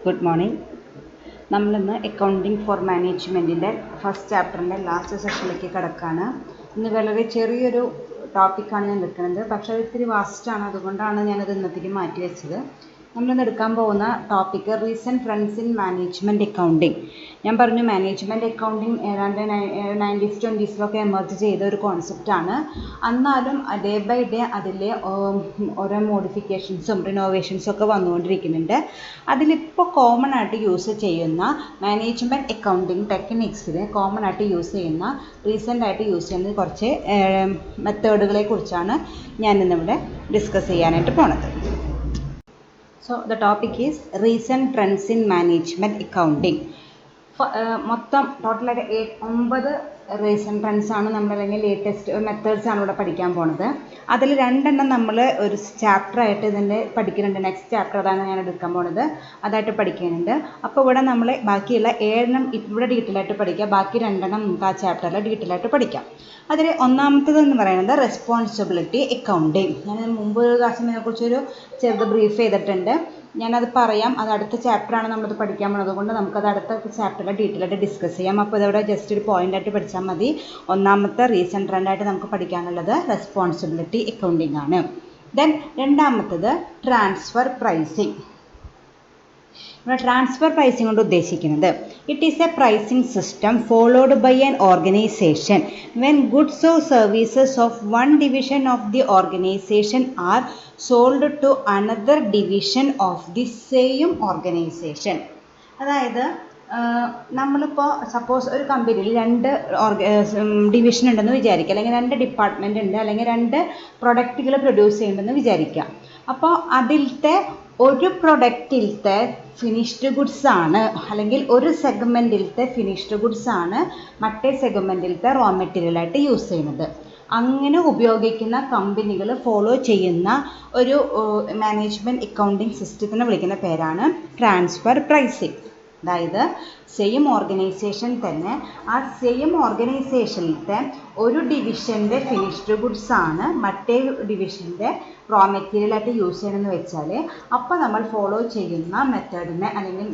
Good morning. നമ്മളിന്ന് accounting for മാനേജ്മെൻറ്റിൻ്റെ first ചാപ്റ്ററിൻ്റെ last സെഷനിലേക്ക് കിടക്കുകയാണ്. ഇന്ന് വളരെ ചെറിയൊരു ടോപ്പിക്കാണ് ഞാൻ എടുക്കുന്നത്, പക്ഷേ അത് ഇത്തിരി വാസ്റ്റാണ്, അതുകൊണ്ടാണ് ഞാനത് ഇന്നത്തേക്ക് മാറ്റി വെച്ചത്. നമ്മളിന്ന് എടുക്കാൻ പോകുന്ന topic recent trends in management accounting. ഞാൻ പറഞ്ഞു മാനേജ്മെൻറ്റ് അക്കൗണ്ടിങ് ഏതാണ്ട് 90s 20s എമർജ് ചെയ്ത ഒരു കോൺസെപ്റ്റാണ്. എന്നാലും ഡേ ബൈ ഡേ അതിൽ ഓരോ മോഡിഫിക്കേഷൻസും റിനോവേഷൻസും ഒക്കെ വന്നുകൊണ്ടിരിക്കുന്നുണ്ട്. അതിലിപ്പോൾ കോമൺ ആയിട്ട് യൂസ് ചെയ്യുന്ന മാനേജ്മെൻറ്റ് അക്കൗണ്ടിങ് ടെക്നിക്സിൽ കോമൺ ആയിട്ട് യൂസ് ചെയ്യുന്ന റീസെൻ്റായിട്ട് യൂസ് ചെയ്യുന്ന കുറച്ച് മെത്തേഡുകളെ കുറിച്ചാണ് ഞാനിന്നിവിടെ ഡിസ്കസ് ചെയ്യാനായിട്ട് പോണത്. So the topic is recent trends in management accounting. മൊത്തം ടോട്ടലായിട്ട് 9 റീസെൻറ്റ് ട്രെൻഡ്സ് ആണ് നമ്മൾ, അല്ലെങ്കിൽ ലേറ്റസ്റ്റ് മെത്തേഡ്സ് ആണ് ഇവിടെ പഠിക്കാൻ പോണത്. അതിൽ 2 നമ്മൾ ഒരു ചാപ്റ്ററായിട്ട് ഇതിൻ്റെ പഠിക്കുന്നുണ്ട്. നെക്സ്റ്റ് ചാപ്റ്റർ അതാണ് ഞാൻ എടുക്കാൻ പോണത്, അതായിട്ട് പഠിക്കുന്നുണ്ട്. അപ്പോൾ ഇവിടെ നമ്മൾ ബാക്കിയുള്ള 7 ഇവിടെ ഡീറ്റെയിൽ ആയിട്ട് പഠിക്കുക, ബാക്കി 2 നമുക്ക് ആ ചാപ്റ്ററിൽ ഡീറ്റെയിൽ ആയിട്ട് പഠിക്കാം. അതിൽ ഒന്നാമത്തേതെന്ന് പറയുന്നത് റെസ്പോൺസിബിലിറ്റി അക്കൗണ്ടിങ്. ഞാൻ മുമ്പ് ഒരു പ്രാവശ്യം ഇതിനെക്കുറിച്ചൊരു ചെറുത് ബ്രീഫ് ചെയ്തിട്ടുണ്ട്. ഞാനത് പറയാം, അത് അടുത്ത ചാപ്റ്ററാണ് നമ്മളത് പഠിക്കാൻ പോകുന്നത്, അതുകൊണ്ട് നമുക്കത് അടുത്ത ചാപ്റ്ററിൽ ഡീറ്റെയിൽ ആയിട്ട് ഡിസ്കസ് ചെയ്യാം. അപ്പോൾ ഇതവിടെ ജസ്റ്റ് ഒരു പോയിൻ്റായിട്ട് പഠിച്ചാൽ മതി. ഒന്നാമത്തെ റീസെൻറ്റ് ട്രെൻഡായിട്ട് നമുക്ക് പഠിക്കാനുള്ളത് റെസ്പോൺസിബിലിറ്റി അക്കൗണ്ടിങ് ആണ്. ദെൻ രണ്ടാമത്തത് ട്രാൻസ്ഫർ പ്രൈസിങ്. ഇവിടെ ട്രാൻസ്ഫർ പ്രൈസിംഗ് കൊണ്ട് ഉദ്ദേശിക്കുന്നത് it is a pricing system followed by an organisation when goods or services of one division of the organisation are sold to another division of the same organisation. അതായത് നമ്മളിപ്പോൾ suppose ഒരു കമ്പനിയിൽ 2 division ഉണ്ടെന്ന് വിചാരിക്കുക, അല്ലെങ്കിൽ 2 department ഉണ്ട്, അല്ലെങ്കിൽ 2 പ്രൊഡക്റ്റുകൾ പ്രൊഡ്യൂസ് ചെയ്യുന്നുണ്ടെന്ന് വിചാരിക്കുക. അപ്പോൾ അതിലത്തെ ഒരു പ്രൊഡക്റ്റിലത്തെ ഫിനിഷ്ഡ് ഗുഡ്സ് ആണ്, അല്ലെങ്കിൽ ഒരു സെഗ്മെൻറ്റിലത്തെ ഫിനിഷ്ഡ് ഗുഡ്സ് ആണ് മറ്റേ സെഗ്മെൻറ്റിലത്തെ റോ മെറ്റീരിയലായിട്ട് യൂസ് ചെയ്യുന്നത്. അങ്ങനെ ഉപയോഗിക്കുന്ന കമ്പനികൾ ഫോളോ ചെയ്യുന്ന ഒരു മാനേജ്മെൻറ്റ് അക്കൗണ്ടിങ് സിസ്റ്റത്തിനെ വിളിക്കുന്ന പേരാണ് ട്രാൻസ്ഫർ പ്രൈസിങ്. അതായത് സെയിം ഓർഗനൈസേഷൻ തന്നെ ആ സെയിം ഓർഗനൈസേഷനിലത്തെ ഒരു ഡിവിഷൻ്റെ ഫിനിഷ്ഡ് ഗുഡ്സ് ആണ് മറ്റേ ഡിവിഷൻ്റെ റോ മെറ്റീരിയലായിട്ട് യൂസ് ചെയ്യണമെന്ന് വെച്ചാൽ, അപ്പോൾ നമ്മൾ ഫോളോ ചെയ്യുന്ന മെത്തേഡിനെ അല്ലെങ്കിൽ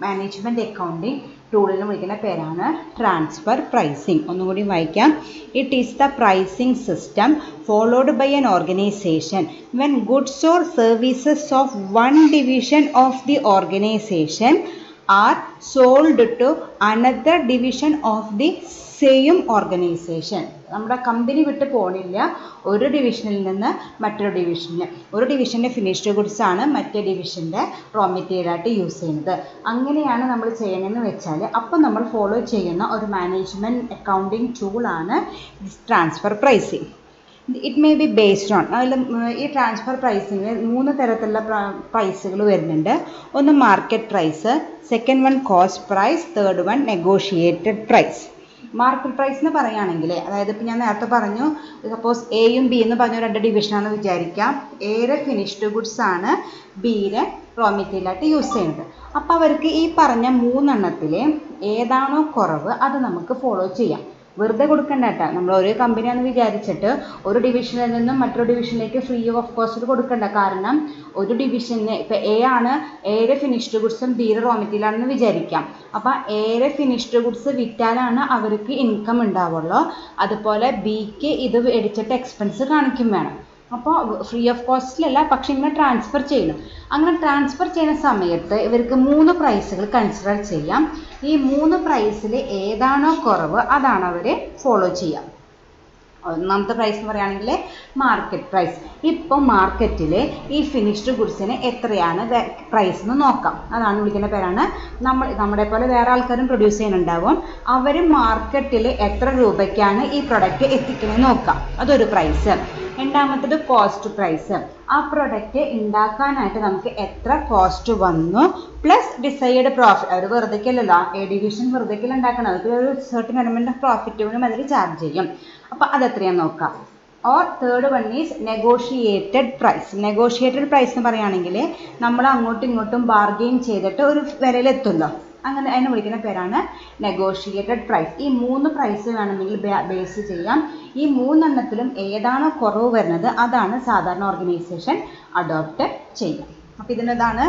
മാനേജ്മെൻറ്റ് അക്കൗണ്ടിങ് ടൂളിനെ വിളിക്കുന്ന പേരാണ് ട്രാൻസ്ഫർ പ്രൈസിങ്. ഒന്നുകൂടി വായിക്കാം. It is the pricing system followed by an organisation when goods or services of one division of the organisation are sold to another division of the same organisation. നമ്മുടെ company വിട്ട് പോണില്ല, ഒരു ഡിവിഷനിൽ നിന്ന് മറ്റൊരു ഡിവിഷന്, ഒരു ഡിവിഷൻ്റെ ഫിനിഷ്ഡ് ഗുഡ്സ് ആണ് മറ്റേ ഡിവിഷൻ്റെ റോ മെറ്റീരിയലായിട്ട് യൂസ് ചെയ്യുന്നത്. അങ്ങനെയാണ് നമ്മൾ ചെയ്യണമെന്ന് വെച്ചാൽ, അപ്പോൾ നമ്മൾ ഫോളോ ചെയ്യുന്ന ഒരു മാനേജ്മെൻറ്റ് അക്കൗണ്ടിങ് ടൂളാണ് transfer pricing. It may be based on, അതിൽ ഈ ട്രാൻസ്ഫർ പ്രൈസിങ് 3 തരത്തിലുള്ള പ്രൈസുകൾ വരുന്നുണ്ട്. ഒന്ന് market price, second one cost price, third one negotiated price. Market price എന്ന് പറയുകയാണെങ്കിൽ, അതായത് ഇപ്പോൾ ഞാൻ നേരത്തെ പറഞ്ഞു, സപ്പോസ് എയും ബി എന്ന് പറഞ്ഞ 2 ഡിവിഷനാണെന്ന് വിചാരിക്കാം. എയുടെ ഫിനിഷ്ഡ് ഗുഡ്സ് ആണ് ബിയിലെ റോ മെറ്റീരിയലായിട്ട് യൂസ് ചെയ്യുന്നത്. അപ്പോൾ അവർക്ക് ഈ പറഞ്ഞ 3 ഏതാണോ കുറവ് അത് നമുക്ക് ഫോളോ ചെയ്യാം. വെറുതെ കൊടുക്കണ്ട കേട്ടോ. നമ്മൾ ഒരു കമ്പനിയാണെന്ന് വിചാരിച്ചിട്ട് ഒരു ഡിവിഷനിൽ നിന്നും മറ്റൊരു ഡിവിഷനിലേക്ക് ഫ്രീ ഓഫ് കോസ്റ്റ് കൊടുക്കണ്ട. കാരണം ഒരു ഡിവിഷന് ഇപ്പോൾ എ ആണ്, എയുടെ ഫിനിഷ്ഡ് ഗുഡ്സും ബിയുടെ റോ മെറ്റീരിയലാണെന്ന് വിചാരിക്കാം. അപ്പോൾ എയുടെ ഫിനിഷ്ഡ് ഗുഡ്സ് വിറ്റാലാണ് അവർക്ക് ഇൻകം ഉണ്ടാവുള്ളൂ. അതുപോലെ ബിക്ക് ഇത് അടിച്ചിട്ട് എക്സ്പെൻസ് കാണിക്കും വേണം. അപ്പോൾ ഫ്രീ ഓഫ് കോസ്റ്റിലല്ല, പക്ഷെ ഇങ്ങനെ ട്രാൻസ്ഫർ ചെയ്യണം. അങ്ങനെ ട്രാൻസ്ഫർ ചെയ്യുന്ന സമയത്ത് ഇവർക്ക് 3 പ്രൈസുകൾ കൺസിഡർ ചെയ്യാം. ഈ 3 പ്രൈസിൽ ഏതാണോ കുറവ് അതാണ് അവർ ഫോളോ ചെയ്യുക. ഒന്നാമത്തെ പ്രൈസ് എന്ന് പറയുകയാണെങ്കിൽ മാർക്കറ്റ് പ്രൈസ്. ഇപ്പോൾ മാർക്കറ്റിൽ ഈ ഫിനിഷ്ഡ് ഗുഡ്സിന് എത്രയാണ് പ്രൈസ് എന്ന് നോക്കാം. അതാണ് വിളിക്കുന്ന പേരാണ്. നമ്മളെ പോലെ വേറെ ആൾക്കാരും പ്രൊഡ്യൂസ് ചെയ്യുന്നുണ്ടാവും. അവർ മാർക്കറ്റിൽ എത്ര രൂപയ്ക്കാണ് ഈ പ്രൊഡക്റ്റ് എത്തിക്കണമെന്ന് നോക്കാം, അതൊരു പ്രൈസ്. രണ്ടാമത്തത് കോസ്റ്റ് പ്രൈസ്. ആ പ്രൊഡക്റ്റ് ഉണ്ടാക്കാനായിട്ട് നമുക്ക് എത്ര കോസ്റ്റ് വന്നു പ്ലസ് ഡിസൈഡ് പ്രോഫിറ്റ്. അവർ വെറുതെക്കല്ലല്ലോ, എ ഡിവിഷൻ വെറുതെക്കല്ല ഉണ്ടാക്കണം, അവർക്ക് ഒരു സർട്ടൻ എലമെൻറ്റ് ഓഫ് പ്രോഫിറ്റുകളും അതിൽ ചാർജ് ചെയ്യും. അപ്പോൾ അതെത്രയാണെന്ന് നോക്കാം. Or third one is negotiated price. Negotiated price എന്ന് പറയുകയാണെങ്കിൽ നമ്മൾ അങ്ങോട്ടും ഇങ്ങോട്ടും ബാർഗെയിൻ ചെയ്തിട്ട് ഒരു വിലയിലെത്തുമല്ലോ, അങ്ങനെ അതിനെ വിളിക്കുന്ന പേരാണ് നെഗോഷിയേറ്റഡ് പ്രൈസ്. ഈ 3 പ്രൈസ് വേണമെങ്കിൽ ബേസ് ചെയ്യാം. ഈ 3 ഏതാണോ കുറവ് വരുന്നത് അതാണ് സാധാരണ ഓർഗനൈസേഷൻ അഡോപ്റ്റ് ചെയ്യുക. അപ്പോൾ ഇതിനതാണ്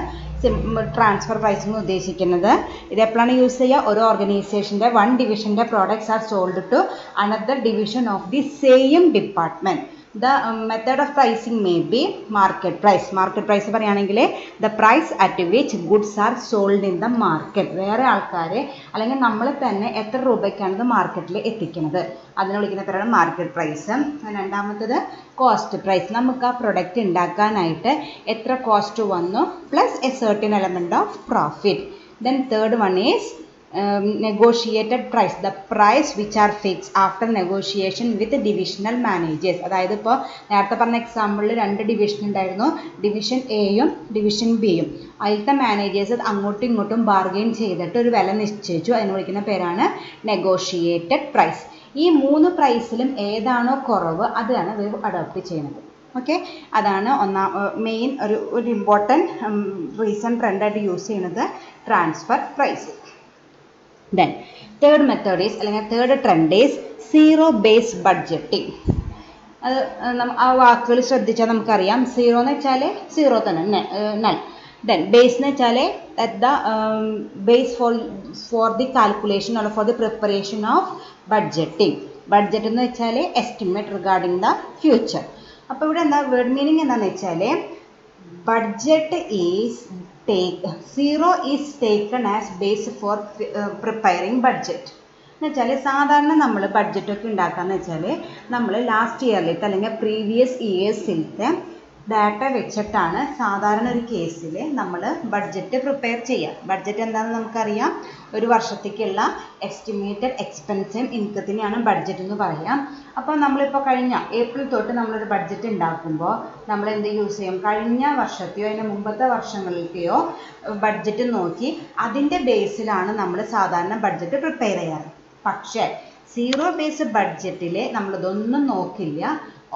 ട്രാൻസ്ഫർ പ്രൈസിംഗ് ഉദ്ദേശിക്കുന്നത്. ഇത് എപ്പോഴാണ് യൂസ് ചെയ്യുക? ഒരു ഓർഗനൈസേഷൻ്റെ വൺ ഡിവിഷൻ്റെ products are sold to another division of the same department. The method of pricing may be market price. Market price പറയുകയാണെങ്കിൽ the price at which goods are sold in the market. വേറെ ആൾക്കാർ അല്ലെങ്കിൽ നമ്മൾ തന്നെ എത്ര രൂപയ്ക്കാണ് ഇത് മാർക്കറ്റിൽ എത്തിക്കുന്നത്, അതിനെ വിളിക്കുന്ന പേരാണ് മാർക്കറ്റ് പ്രൈസ്. രണ്ടാമത്തത് കോസ്റ്റ് പ്രൈസ്. നമുക്ക് ആ പ്രൊഡക്റ്റ് ഉണ്ടാക്കാനായിട്ട് എത്ര കോസ്റ്റ് വന്നു plus A certain element of profit. Then third one is negotiated price, the price which are fixed after negotiation with divisional managers. അതായത് ഇപ്പോൾ നേരത്തെ പറഞ്ഞ എക്സാമ്പിളിൽ 2 ഡിവിഷൻ ഉണ്ടായിരുന്നു, ഡിവിഷൻ എയും ഡിവിഷൻ ബിയും. അതിലത്തെ മാനേജേഴ്സ് അങ്ങോട്ടും ഇങ്ങോട്ടും ബാർഗെയിൻ ചെയ്തിട്ട് ഒരു വില നിശ്ചയിച്ചു, അതിന് വിളിക്കുന്ന പേരാണ് നെഗോഷിയേറ്റഡ് പ്രൈസ്. ഈ 3 പ്രൈസിലും ഏതാണോ കുറവ് അതാണ് ഇവർ അഡോപ്റ്റ് ചെയ്യുന്നത്. ഓക്കെ, അതാണ് മെയിൻ ഒരു ഇമ്പോർട്ടൻറ്റ് റീസൺ ട്രെൻഡായിട്ട് യൂസ് ചെയ്യുന്നത് transfer price. Then third method is അല്ലെങ്കിൽ third trend is zero based budgeting. അത് ആ വാക്കുകൾ ശ്രദ്ധിച്ചാൽ നമുക്കറിയാം. സീറോ എന്ന് വെച്ചാൽ സീറോ തന്നെ, നൾ. ദെൻ ബേസ് എന്ന് വെച്ചാൽ the base for the calculation or for the preparation of budgeting. Budget എന്ന് വെച്ചാൽ എസ്റ്റിമേറ്റ് റിഗാർഡിംഗ് ദ ഫ്യൂച്ചർ. അപ്പോൾ ഇവിടെ എന്താ വേർഡ് മീനിങ് എന്താണെന്ന് വെച്ചാൽ budget is zero is taken as base for preparing budget. എന്ന് വെച്ചാൽ സാധാരണ നമ്മൾ ബഡ്ജറ്റൊക്കെ ഉണ്ടാക്കാന്ന് വെച്ചാൽ നമ്മൾ ലാസ്റ്റ് ഇയറിലത്തെ അല്ലെങ്കിൽ പ്രീവിയസ് ഇയേഴ്സിലത്തെ ഡാറ്റ വെച്ചിട്ടാണ് സാധാരണ ഒരു കേസിൽ നമ്മൾ ബഡ്ജറ്റ് പ്രിപ്പയർ ചെയ്യുക. ബഡ്ജറ്റ് എന്താണെന്ന് നമുക്കറിയാം, ഒരു വർഷത്തേക്കുള്ള എസ്റ്റിമേറ്റഡ് എക്സ്പെൻസും ഇൻകത്തിനെയാണ് ബഡ്ജറ്റ് എന്ന് പറയാം. അപ്പോൾ നമ്മളിപ്പോൾ കഴിഞ്ഞ ഏപ്രിൽ തൊട്ട് നമ്മളൊരു ബഡ്ജറ്റ് ഉണ്ടാക്കുമ്പോൾ നമ്മൾ എന്ത് യൂസ് ചെയ്യും? കഴിഞ്ഞ വർഷത്തെയോ അതിന് മുമ്പത്തെ വർഷങ്ങളിലെയോ ബഡ്ജറ്റ് നോക്കി അതിൻ്റെ ബേസിലാണ് നമ്മൾ സാധാരണ ബഡ്ജറ്റ് പ്രിപ്പയർ ചെയ്യാറ്. പക്ഷേ സീറോ ബേസ് ബഡ്ജറ്റിൽ നമ്മളിതൊന്നും നോക്കില്ല.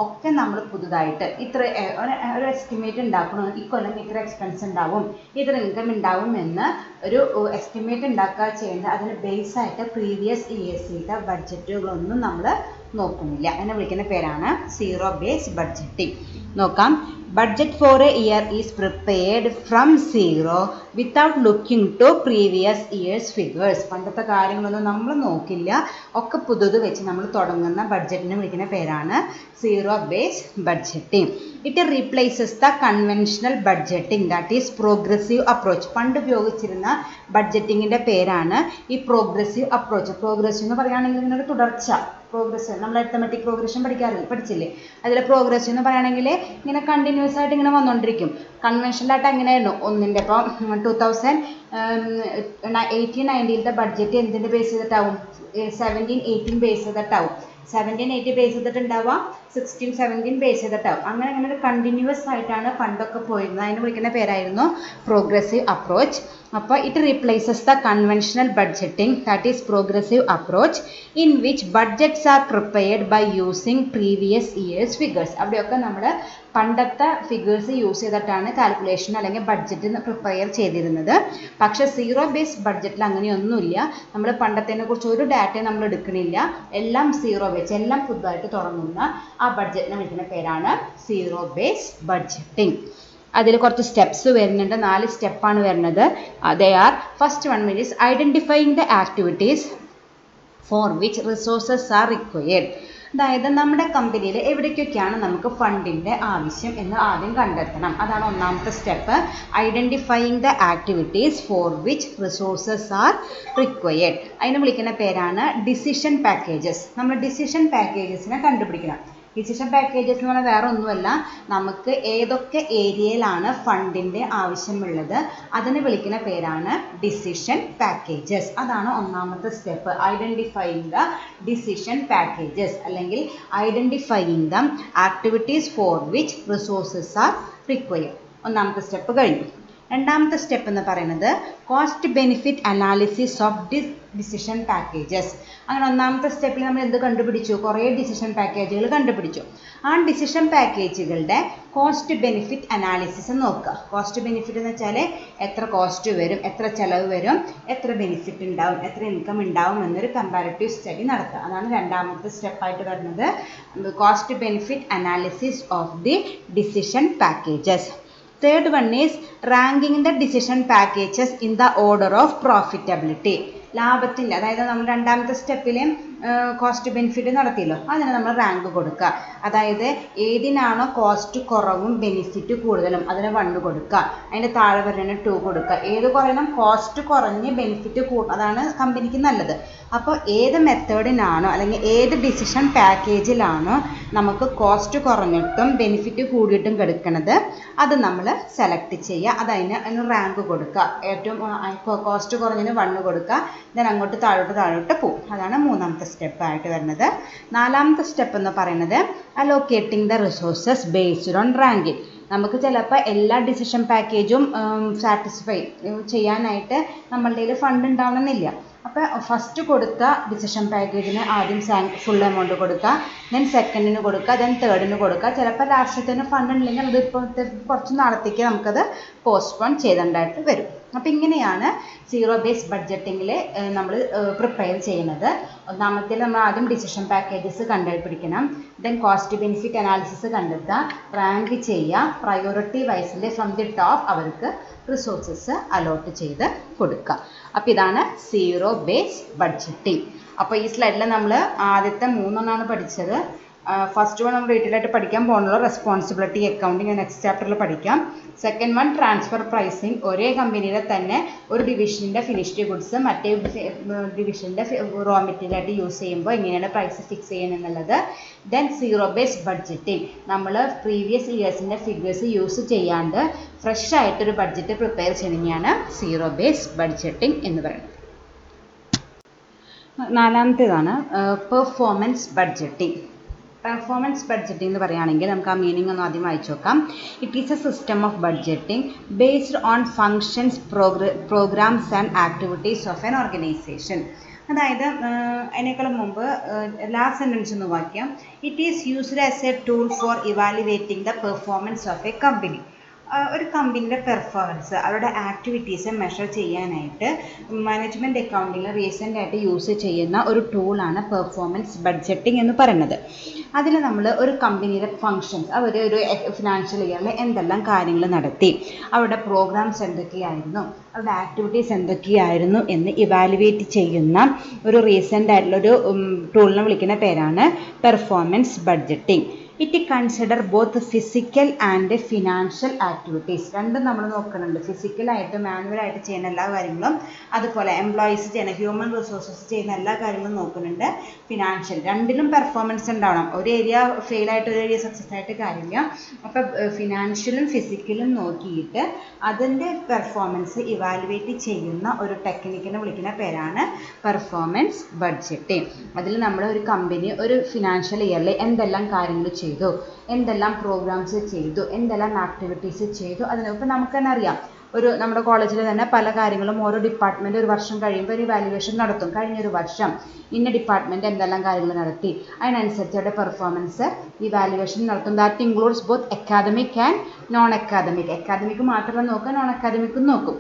ഒക്കെ നമ്മൾ പുതുതായിട്ട് ഇത്ര ഒരു എസ്റ്റിമേറ്റ് ഉണ്ടാക്കണം, ഇക്കൊല്ലം ഇത്ര എക്സ്പെൻസ് ഉണ്ടാവും, ഇത്ര ഇൻകം ഉണ്ടാവും എന്ന് ഒരു എസ്റ്റിമേറ്റ് ഉണ്ടാക്കുക ചെയ്യേണ്ടത്. അതിന് ബേസായിട്ട് പ്രീവിയസ് ഇയേഴ്സിലത്തെ ബഡ്ജറ്റുകളൊന്നും നമ്മൾ നോക്കുന്നില്ല. അതിനെ വിളിക്കുന്ന പേരാണ് സീറോ ബേസ് ബഡ്ജറ്റിംഗ്. നോക്കാം. Budget for a year is prepared from zero without looking to previous years figures. പണ്ടത്തെ കാര്യങ്ങളൊന്നും നമ്മൾ നോക്കില്ല, ഒക്കെ പുതുത് വെച്ച് നമ്മൾ തുടങ്ങുന്ന ബഡ്ജറ്റിനെ വിളിക്കുന്ന പേരാണ് zero base budgeting. It replaces the conventional budgeting, that is progressive approach. പണ്ട് ഉപയോഗിച്ചിരുന്ന ബഡ്ജറ്റിങ്ങിൻ്റെ പേരാണ് ഈ പ്രോഗ്രസീവ് അപ്രോച്ച്. പ്രോഗ്രസീവ് എന്ന് പറയുകയാണെങ്കിൽ ഇങ്ങനെ ഒരു തുടർച്ച, പ്രോഗ്രസ് നമ്മൾ അരിത്തമെറ്റിക് പ്രോഗ്രഷൻ പഠിച്ചില്ലേ, അതിൽ പ്രോഗ്രസ് എന്ന് പറയുകയാണെങ്കിൽ ഇങ്ങനെ കണ്ടിന്യൂസ് ആയിട്ട് ഇങ്ങനെ വന്നുകൊണ്ടിരിക്കും. കൺവെൻഷനലായിട്ട് അങ്ങനെയായിരുന്നു. ഒന്നിൻ്റെ ഇപ്പോൾ 2018-19 ബഡ്ജറ്റ് എന്തിൻ്റെ ബേസ് ചെയ്തിട്ടാവും? 17-18 ബേസ് ചെയ്തിട്ടാവും. 17-18 ബേസ് ചെയ്തിട്ടുണ്ടാവുക, 16-17 ബേസ് ചെയ്തിട്ടാവും. അങ്ങനെ ഒരു കണ്ടിന്യൂസ് ആയിട്ടാണ് പണ്ടൊക്കെ പോയിരുന്നത്. അതിന് വിളിക്കുന്ന പേരായിരുന്നു പ്രോഗ്രസീവ് അപ്രോച്ച്. അപ്പോൾ it replaces the conventional budgeting, that is progressive approach, in which budgets are prepared by using previous years figures. അവിടെയൊക്കെ നമ്മൾ പണ്ടത്തെ ഫിഗേഴ്സ് യൂസ് ചെയ്തിട്ടാണ് കാൽക്കുലേഷൻ അല്ലെങ്കിൽ ബഡ്ജറ്റ് പ്രിപ്പയർ ചെയ്തിരുന്നത്. പക്ഷേ സീറോ ബേസ് ബഡ്ജറ്റിൽ അങ്ങനെയൊന്നുമില്ല. നമ്മൾ പണ്ടത്തേനെ കുറിച്ച് ഒരു ഡാറ്റയും നമ്മൾ എടുക്കണില്ല, എല്ലാം സീറോ വെച്ച് എല്ലാം പുതുതായിട്ട് തുടങ്ങുന്ന ആ ബഡ്ജറ്റിനെ വിളിക്കുന്ന പേരാണ് സീറോ ബേസ് ബഡ്ജറ്റിംഗ്. അതിൽ കുറച്ച് സ്റ്റെപ്സ് വരുന്നുണ്ട്, 4 സ്റ്റെപ്പാണ് വരുന്നത്. They are: first one means identifying the activities for which resources are required. അതായത് നമ്മുടെ കമ്പനിയിൽ എവിടേക്കൊക്കെയാണ് നമുക്ക് ഫണ്ടിൻ്റെ ആവശ്യം എന്ന് ആദ്യം കണ്ടെത്തണം. അതാണ് ഒന്നാമത്തെ step, identifying the activities for which resources are required. അതിന് വിളിക്കുന്ന പേരാണ് ഡിസിഷൻ പാക്കേജസ്. നമ്മൾ ഡിസിഷൻ പാക്കേജസിനെ കണ്ടുപിടിക്കണം. ഡിസിഷൻ പാക്കേജസ് എന്ന് പറഞ്ഞാൽ വേറെ ഒന്നുമല്ല, നമുക്ക് ഏതൊക്കെ ഏരിയയിലാണ് ഫണ്ടിൻ്റെ ആവശ്യമുള്ളത് അതിന് വിളിക്കുന്ന പേരാണ് ഡിസിഷൻ പാക്കേജസ്. അതാണ് ഒന്നാമത്തെ step, identifying the decision packages അല്ലെങ്കിൽ identifying the activities for which resources are required. ഒന്നാമത്തെ സ്റ്റെപ്പ് കഴിഞ്ഞു. രണ്ടാമത്തെ സ്റ്റെപ്പ് എന്ന് പറയുന്നത് cost benefit analysis of decision packages. അങ്ങനെ ഒന്നാമത്തെ സ്റ്റെപ്പിൽ നമ്മൾ എന്ത് കണ്ടുപിടിച്ചു? കുറേ ഡിസിഷൻ പാക്കേജുകൾ കണ്ടുപിടിച്ചു. ആ ഡിസിഷൻ പാക്കേജുകളുടെ കോസ്റ്റ് ബെനിഫിറ്റ് അനാലിസിസ് നോക്കുക. കോസ്റ്റ് ബെനിഫിറ്റ് എന്ന് വെച്ചാൽ എത്ര കോസ്റ്റ് വരും, എത്ര ചിലവ് വരും, എത്ര ബെനിഫിറ്റ് ഉണ്ടാവും, എത്ര ഇൻകം ഉണ്ടാവും എന്നൊരു കമ്പാരിറ്റീവ് സ്റ്റഡി നടത്തുക. അതാണ് രണ്ടാമത്തെ സ്റ്റെപ്പായിട്ട് വരുന്നത്, cost benefit analysis of the decision packages. Third one is ranking the decision packages in the order of profitability. ലാഭത്തിൻ്റെ, അതായത് നമ്മൾ രണ്ടാമത്തെ സ്റ്റെപ്പിലെ കോസ്റ്റ് ബെനിഫിറ്റ് നടത്തിയല്ലോ, അതിന് നമ്മൾ റാങ്ക് കൊടുക്കുക. അതായത് ഏതിനാണോ കോസ്റ്റ് കുറവും ബെനിഫിറ്റ് കൂടുതലും അതിന് 1 കൊടുക്കുക, അതിൻ്റെ താഴെ വരുന്നതിന് 2 കൊടുക്കുക. ഏത് കുറയണം? കോസ്റ്റ് കുറഞ്ഞ് ബെനിഫിറ്റ് അതാണ് കമ്പനിക്ക് നല്ലത്. അപ്പോൾ ഏത് മെത്തേഡിനാണോ അല്ലെങ്കിൽ ഏത് ഡിസിഷൻ പാക്കേജിലാണോ നമുക്ക് കോസ്റ്റ് കുറഞ്ഞിട്ടും ബെനിഫിറ്റ് കൂടിയിട്ടും കിടക്കുന്നത് അത് നമ്മൾ സെലക്ട് ചെയ്യുക. അതിന് റാങ്ക് കൊടുക്കുക. ഏറ്റവും കോസ്റ്റ് കുറഞ്ഞതിന് 1 കൊടുക്കുക, ദെൻ അങ്ങോട്ട് താഴോട്ട് പോകും. അതാണ് മൂന്നാമത്തെ സ്റ്റെപ്പായിട്ട് വരുന്നത്. നാലാമത്തെ സ്റ്റെപ്പ് എന്ന് പറയുന്നത് allocating the resources based on ranking. നമുക്ക് ചിലപ്പോൾ എല്ലാ ഡിസിഷൻ പാക്കേജും സാറ്റിസ്ഫൈ ചെയ്യാനായിട്ട് നമ്മളുടെ കയ്യിൽ ഫണ്ട് ഉണ്ടാവണമെന്നില്ല. അപ്പോൾ ഫസ്റ്റ് കൊടുത്ത ഡിസിഷൻ പാക്കേജിന് ആദ്യം ഫുൾ എമൗണ്ട് കൊടുക്കുക, ദെൻ സെക്കൻഡിന് കൊടുക്കുക, ദെൻ തേർഡിന് കൊടുക്കുക. ചിലപ്പോൾ ലാസ്റ്റത്തിന് ഫണ്ട് ഉണ്ടെങ്കിൽ അത് ഇപ്പോൾ കുറച്ച് നാളത്തേക്ക് നമുക്കത് പോസ്റ്റ്പോൺ ചെയ്തേണ്ടതായിട്ട് വരും. അപ്പോൾ ഇങ്ങനെയാണ് സീറോ ബേസ് ബഡ്ജറ്റിങ്ങിൽ നമ്മൾ പ്രിപ്പയർ ചെയ്യുന്നത്. ഒന്നാമത്തിൽ നമ്മൾ ആദ്യം ഡിസിഷൻ പാക്കേജസ് കണ്ടുപിടിക്കണം, ദെൻ കോസ്റ്റ് ബെനിഫിറ്റ് അനാലിസിസ് കണ്ടെത്തുക, റാങ്ക് ചെയ്യുക, പ്രയോറിറ്റി വൈസിൽ ഫ്രം ദി ടോപ്പ് അവർക്ക് റിസോഴ്സസ് അലോട്ട് ചെയ്ത് കൊടുക്കുക. അപ്പോൾ ഇതാണ് സീറോ ബേസ് ബഡ്ജറ്റിംഗ്. അപ്പോൾ ഈ സ്ലൈഡിൽ നമ്മൾ ആദ്യത്തെ 3 പഠിച്ചത്. ഫസ്റ്റ് വൺ നമ്മൾ ഡീറ്റെയിൽ ആയിട്ട് പഠിക്കാൻ പോകുന്നുള്ളൂ, റെസ്പോൺസിബിലിറ്റി അക്കൗണ്ടിങ് നെക്സ്റ്റ് ചാപ്റ്ററിൽ പഠിക്കാം. സെക്കൻഡ് വൺ ട്രാൻസ്ഫർ പ്രൈസിങ്, ഒരേ കമ്പനിയിലെ തന്നെ ഒരു ഡിവിഷൻ്റെ ഫിനിഷ്ഡ് ഗുഡ്സ് മറ്റേ ഡിവിഷൻ്റെ റോ മെറ്റീരിയൽ ആയിട്ട് യൂസ് ചെയ്യുമ്പോൾ എങ്ങനെയാണ് പ്രൈസ് ഫിക്സ് ചെയ്യുന്നത്. ദെൻ സീറോ ബേസ് ബഡ്ജറ്റിംഗ്, നമ്മൾ പ്രീവിയസ് ഇയേഴ്സിൻ്റെ ഫിഗേഴ്സ് യൂസ് ചെയ്യാണ്ട് ഫ്രഷ് ആയിട്ടൊരു ബഡ്ജറ്റ് പ്രിപ്പയർ ചെയ്യുന്നതാണ് സീറോ ബേസ് ബഡ്ജറ്റിംഗ് എന്ന് പറയുന്നത്. നാലാമത്തേതാണ് പെർഫോമൻസ് ബഡ്ജറ്റിംഗ്. പെർഫോമൻസ് ബഡ്ജറ്റിംഗ് എന്ന് പറയുകയാണെങ്കിൽ നമുക്ക് ആ മീനിങ് ഒന്ന് ആദ്യം വായിച്ചു നോക്കാം. It is a system of budgeting based on functions, programmes and activities of an organisation. അതായത് അതിനേക്കാളും മുമ്പ് ലാസ്റ്റ് സെൻറ്റൻസ് ഒന്ന് വായിക്കാം. It is used as A tool four evaluating the performance of a company. ഒരു കമ്പനിയുടെ പെർഫോമൻസ്, അവരുടെ activities measure ചെയ്യാനായിട്ട് management അക്കൗണ്ടിങ്ങിൽ recent ആയിട്ട് യൂസ് ചെയ്യുന്ന ഒരു ടൂളാണ് പെർഫോമൻസ് ബഡ്ജറ്റിംഗ് എന്ന് പറയുന്നത്. അതിൽ നമ്മൾ ഒരു കമ്പനിയുടെ ഫങ്ഷൻസ്, അവർ ഒരു ഫിനാൻഷ്യൽ ഇയറിൽ എന്തെല്ലാം കാര്യങ്ങൾ നടത്തി, അവരുടെ പ്രോഗ്രാംസ് എന്തൊക്കെയായിരുന്നു, അവരുടെ ആക്ടിവിറ്റീസ് എന്തൊക്കെയായിരുന്നു എന്ന് ഇവാലുവേറ്റ് ചെയ്യുന്ന ഒരു റീസെൻ്റ് ആയിട്ടുള്ളൊരു ടൂളിനെ വിളിക്കുന്ന പേരാണ് performance budgeting. It consider both physical and financial activities. രണ്ടും നമ്മൾ നോക്കുന്നുണ്ട്. ഫിസിക്കലായിട്ട് മാനുവലായിട്ട് ചെയ്യുന്ന എല്ലാ കാര്യങ്ങളും, അതുപോലെ എംപ്ലോയീസ് ചെയ്യുന്ന ഹ്യൂമൻ റിസോഴ്സസ് ചെയ്യുന്ന എല്ലാ കാര്യങ്ങളും നോക്കുന്നുണ്ട്. ഫിനാൻഷ്യൽ, രണ്ടിലും പെർഫോമൻസ് ഉണ്ടാവണം. ഒരു ഏരിയ ഫെയിലായിട്ട് ഒരു ഏരിയ സക്സസ് ആയിട്ട് കാര്യമില്ല. അപ്പോൾ ഫിനാൻഷ്യലും ഫിസിക്കലും നോക്കിയിട്ട് അതിൻ്റെ പെർഫോമൻസ് ഇവാലുവേറ്റ് ചെയ്യുന്ന ഒരു ടെക്നിക്കിനെ വിളിക്കുന്ന പേരാണ് പെർഫോമൻസ് ബഡ്ജറ്റിംഗ്. അതിൽ നമ്മൾ ഒരു കമ്പനി ഒരു ഫിനാൻഷ്യൽ ഇയറിൽ എന്തെല്ലാം കാര്യങ്ങൾ ചെയ്തു, എന്തെല്ലാം പ്രോഗ്രാംസ് ചെയ്തു, എന്തെല്ലാം ആക്ടിവിറ്റീസ് ചെയ്തു, അതിനൊക്കെ നമുക്ക് തന്നെ അറിയാം. നമ്മുടെ കോളേജിൽ തന്നെ പല കാര്യങ്ങളും ഓരോ ഡിപ്പാർട്ട്മെൻറ്റ് ഒരു വർഷം കഴിയുമ്പോൾ ഒരു ഇവാലുവേഷൻ നടത്തും. കഴിഞ്ഞൊരു വർഷം ഇന്ന ഡിപ്പാർട്ട്മെൻറ്റ് എന്തെല്ലാം കാര്യങ്ങൾ നടത്തി, അതിനനുസരിച്ച് അവരുടെ പെർഫോമൻസ് ഇവാലുവേഷൻ നടത്തും. That includes both academic and non academic. Academic മാത്രമല്ല നോക്കുക, നോൺ അക്കാദമിക്കും നോക്കും.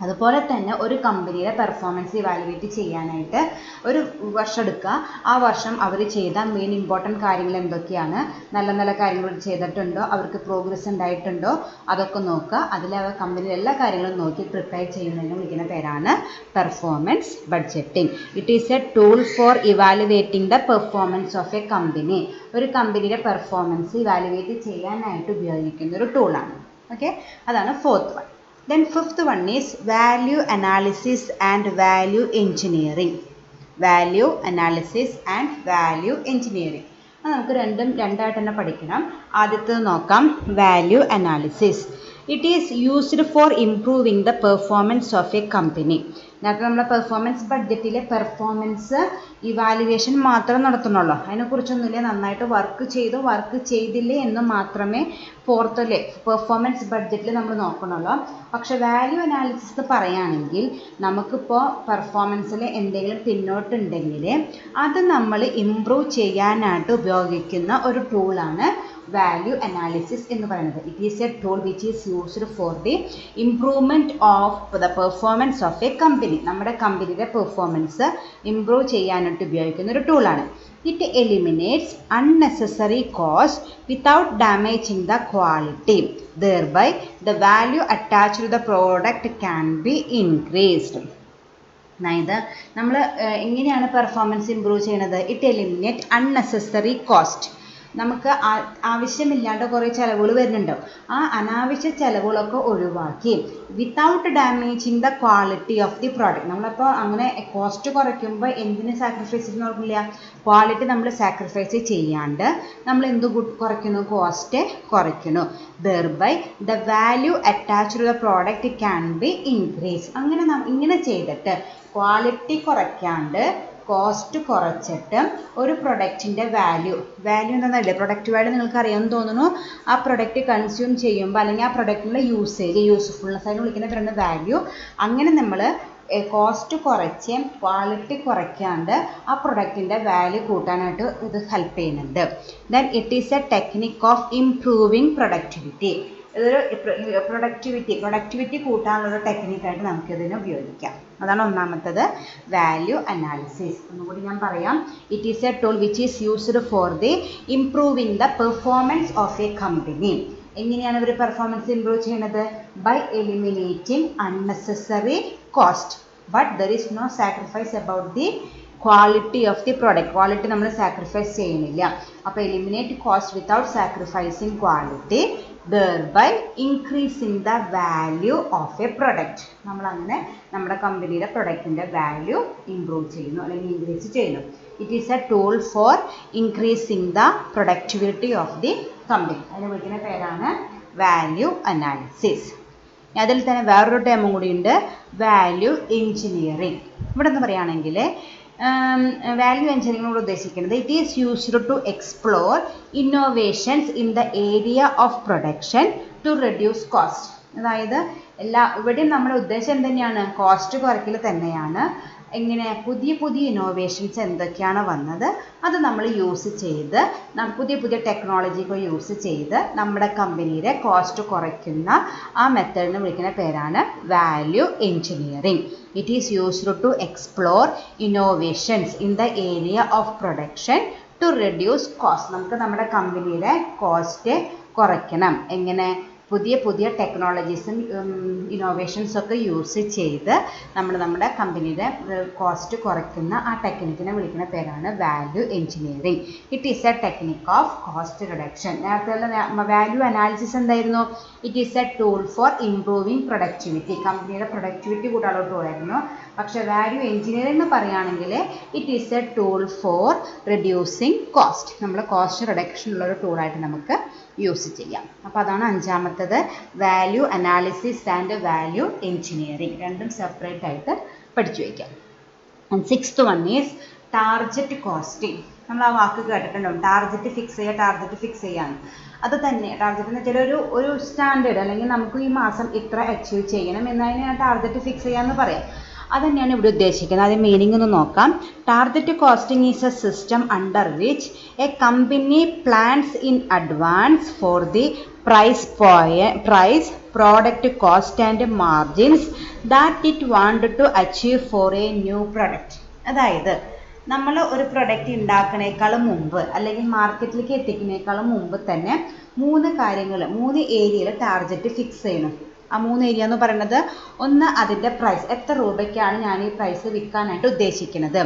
അതുപോലെ തന്നെ ഒരു കമ്പനിയുടെ പെർഫോമൻസ് ഇവാലുവേറ്റ് ചെയ്യാനായിട്ട് ഒരു വർഷം എടുക്കുക. ആ വർഷം അവർ ചെയ്ത മെയിൻ ഇമ്പോർട്ടൻറ്റ് കാര്യങ്ങൾ എന്തൊക്കെയാണ്, നല്ല നല്ല കാര്യങ്ങൾ ചെയ്തിട്ടുണ്ടോ, അവർക്ക് പ്രോഗ്രസ് ഉണ്ടായിട്ടുണ്ടോ, അതൊക്കെ നോക്കുക. അതിൽ ആ കമ്പനിയുടെ എല്ലാ കാര്യങ്ങളും നോക്കി പ്രിപ്പയർ ചെയ്യുന്നതിന് വിളിക്കുന്ന പേരാണ് performance budgeting. It is a tool four evaluating the performance of a company. ഒരു കമ്പനിയുടെ പെർഫോമൻസ് ഇവാലുവേറ്റ് ചെയ്യാനായിട്ട് ഉപയോഗിക്കുന്ന ഒരു ടൂളാണ്. ഓക്കെ, അതാണ് fourth one. Then fifth one is value analysis and value engineering. Value analysis and value engineering. അത് നമുക്ക് രണ്ടായിട്ട് തന്നെ പഠിക്കണം. ആദ്യത്തേത് നോക്കാം, value analysis. It is used four improving the performance of a company. നേരത്തെ നമ്മുടെ പെർഫോമൻസ് ബഡ്ജറ്റിലെ പെർഫോമൻസ് ഇവാലുവേഷൻ മാത്രം നടത്തുന്നുള്ളൂ. അതിനെക്കുറിച്ചൊന്നുമില്ല, നന്നായിട്ട് വർക്ക് ചെയ്തു വർക്ക് ചെയ്തില്ലേ എന്ന് മാത്രമേ ഫോർത്തിലെ പെർഫോമൻസ് ബഡ്ജറ്റിൽ നമ്മൾ നോക്കണുള്ളൂ. പക്ഷേ വാല്യൂ അനാലിസിസ് പറയുകയാണെങ്കിൽ നമുക്കിപ്പോൾ പെർഫോമൻസിൽ എന്തെങ്കിലും പിന്നോട്ടുണ്ടെങ്കിൽ അത് നമ്മൾ ഇംപ്രൂവ് ചെയ്യാനായിട്ട് ഉപയോഗിക്കുന്ന ഒരു ടൂളാണ് വാല്യൂ അനാലിസിസ് എന്ന് പറയുന്നത്. It is a tool which is used for the improvement of the performance of a company. നമ്മുടെ കമ്പനിയുടെ പെർഫോമൻസ് ഇംപ്രൂവ് ചെയ്യാനായിട്ട് ഉപയോഗിക്കുന്ന ഒരു ടൂളാണ്. It eliminates unnecessary cost without damaging the quality. Thereby, the value attached to the product can be increased. അതായത് നമ്മൾ എങ്ങനെയാണ് performance improve ചെയ്യുന്നത്? It eliminate unnecessary cost. നമുക്ക് ആവശ്യമില്ലാണ്ട് കുറേ ചിലവുകൾ വരുന്നുണ്ടോ, ആ അനാവശ്യ ചിലവുകളൊക്കെ ഒഴിവാക്കി without damaging the quality of the product. നമ്മളപ്പോൾ അങ്ങനെ കോസ്റ്റ് കുറയ്ക്കുമ്പോൾ എന്തിന് സാക്രിഫൈസ് ചെയ്യുന്ന ഓർക്കില്ല, ക്വാളിറ്റി നമ്മൾ സാക്രിഫൈസ് ചെയ്യാണ്ട് നമ്മൾ എന്ത് കുറയ്ക്കുന്നു, കോസ്റ്റ് കുറയ്ക്കുന്നു. Thereby the value attached to the product can be increase. ഇങ്ങനെ ചെയ്തിട്ട് ക്വാളിറ്റി കുറയ്ക്കാണ്ട് കോസ്റ്റ് കുറച്ചിട്ട് ഒരു പ്രൊഡക്റ്റിൻ്റെ വാല്യൂ എന്താണെന്നല്ലേ, പ്രൊഡക്റ്റ് വാല്യൂ നിങ്ങൾക്ക് അറിയാമെന്ന് തോന്നുന്നു. ആ പ്രൊഡക്റ്റ് കൺസ്യൂം ചെയ്യുമ്പോൾ അല്ലെങ്കിൽ ആ പ്രൊഡക്റ്റിൻ്റെ യൂസ്ഫുൾനെസ് അതിന് വിളിക്കുന്ന പേരാണ് വാല്യൂ. അങ്ങനെ നമ്മൾ കോസ്റ്റ് കുറച്ച് ക്വാളിറ്റി കുറയ്ക്കാണ്ട് ആ പ്രൊഡക്റ്റിൻ്റെ വാല്യൂ കൂട്ടാനായിട്ട് ഇത് ഹെൽപ്പ് ചെയ്യുന്നുണ്ട്. Then it is a technique of improving productivity. ഇതൊരു പ്രൊഡക്ടിവിറ്റി കൂട്ടാനുള്ളൊരു ടെക്നിക്കായിട്ട് നമുക്കിതിനെ ഉപയോഗിക്കാം. അതാണ് ഒന്നാമത്തത്, വാല്യൂ അനാലിസിസ്. ഒന്നുകൂടി ഞാൻ പറയാം. It is a tool which is used for the improving the performance of a company. എങ്ങനെയാണ് ഇവർ പെർഫോമൻസ് ഇംപ്രൂവ് ചെയ്യുന്നത്? By eliminating unnecessary cost, but there is no sacrifice about the quality of the product. Quality നമ്മൾ sacrifice ചെയ്യുന്നില്ല. അപ്പോൾ eliminate cost without sacrificing quality, thereby increasing the value of a product. നമ്മളങ്ങനെ നമ്മുടെ കമ്പനിയുടെ പ്രൊഡക്റ്റിൻ്റെ value improve ചെയ്യുന്നു അല്ലെങ്കിൽ increase ചെയ്യുന്നു. It is a tool four increasing the productivity of the company. അതിന് വിളിക്കുന്ന പേരാണ് വാല്യൂ അനാലിസിസ്. അതിൽ തന്നെ വേറൊരു ടേമും കൂടിയുണ്ട്, വാല്യൂ എഞ്ചിനീയറിംഗ്. ഇവിടെ എന്ന് പറയുകയാണെങ്കിൽ വാല്യൂ എഞ്ചിനീയറിംഗ് ഉദ്ദേശിക്കുന്നത് it is used to explore innovations in the area of production to reduce cost. അതായത് ഇവിടെയും നമ്മുടെ ഉദ്ദേശം എന്തുതന്നെയാണ്, കോസ്റ്റ് കുറയ്ക്കൽ തന്നെയാണ്. എങ്ങനെ പുതിയ ഇന്നോവേഷൻസ് എന്തൊക്കെയാണ് വന്നത് അത് നമ്മൾ യൂസ് ചെയ്ത് പുതിയ ടെക്നോളജികൾ യൂസ് ചെയ്ത് നമ്മുടെ കമ്പനിയുടെ കോസ്റ്റ് കുറയ്ക്കുന്ന ആ മെത്തേഡിനെ വിളിക്കുന്ന പേരാണ് value engineering. It is used to explore innovations in the area of production to reduce cost. നമുക്ക് നമ്മുടെ കമ്പനിയുടെ കോസ്റ്റ് കുറയ്ക്കണം. എങ്ങനെ? പുതിയ ടെക്നോളജീസും ഇന്നോവേഷൻസ് ഒക്കെ യൂസ് ചെയ്ത് നമ്മുടെ കമ്പനിയുടെ കോസ്റ്റ് കുറയ്ക്കുന്ന ആ ടെക്നിക്കിനെ വിളിക്കുന്ന പേരാണ് value engineering. It is a technique of cost reduction. നേരത്തെ വാല്യൂ അനാലിസിസ് എന്തായിരുന്നു? It is a tool for improving productivity. കമ്പനിയുടെ പ്രൊഡക്ടിവിറ്റി കൂട്ടാനുള്ള ടൂളായിരുന്നു. പക്ഷേ വാല്യൂ എഞ്ചിനീയറിംഗ് എന്ന് പറയുകയാണെങ്കിൽ it is a tool for reducing cost. നമ്മൾ കോസ്റ്റ് റിഡക്ഷനുള്ളൊരു ടൂളായിട്ട് നമുക്ക് യൂസ് ചെയ്യാം. അപ്പോൾ അതാണ് അഞ്ചാമത്തത്, value analysis and value engineering. രണ്ടും സെപ്പറേറ്റ് ആയിട്ട് പഠിച്ചു വയ്ക്കാം. And sixth one is target costing. നമ്മൾ ആ വാക്ക് കേട്ടിട്ടുണ്ടാവും, ടാർഗറ്റ് ഫിക്സ് ചെയ്യാന്ന്. അത് തന്നെ ടാർഗറ്റ് എന്ന് വെച്ചാൽ ഒരു സ്റ്റാൻഡേർഡ് അല്ലെങ്കിൽ നമുക്ക് ഈ മാസം ഇത്ര അച്ചീവ് ചെയ്യണം എന്നതിനെ ടാർഗറ്റ് ഫിക്സ് ചെയ്യാമെന്ന് പറയാം. അതുതന്നെയാണ് ഇവിടെ ഉദ്ദേശിക്കുന്നത്. അതിൻ്റെ മീനിങ് ഒന്ന് നോക്കാം. Target costing is a system under which a company plans in advance for the price, product cost and margins that it want to achieve for a new product. അതായത് നമ്മൾ ഒരു പ്രൊഡക്റ്റ് ഉണ്ടാക്കുന്നേക്കാളും മുമ്പ് അല്ലെങ്കിൽ മാർക്കറ്റിലേക്ക് എത്തിക്കുന്നേക്കാളും മുമ്പ് തന്നെ 3 ഏരിയയിൽ ടാർഗറ്റ് ഫിക്സ് ചെയ്യണം. ആ 3 ഏരിയ എന്ന് പറയുന്നത്, ഒന്ന് അതിൻ്റെ പ്രൈസ്, എത്ര രൂപയ്ക്കാണ് ഞാൻ ഈ പ്രൈസ് വിൽക്കാനായിട്ട് ഉദ്ദേശിക്കുന്നത്,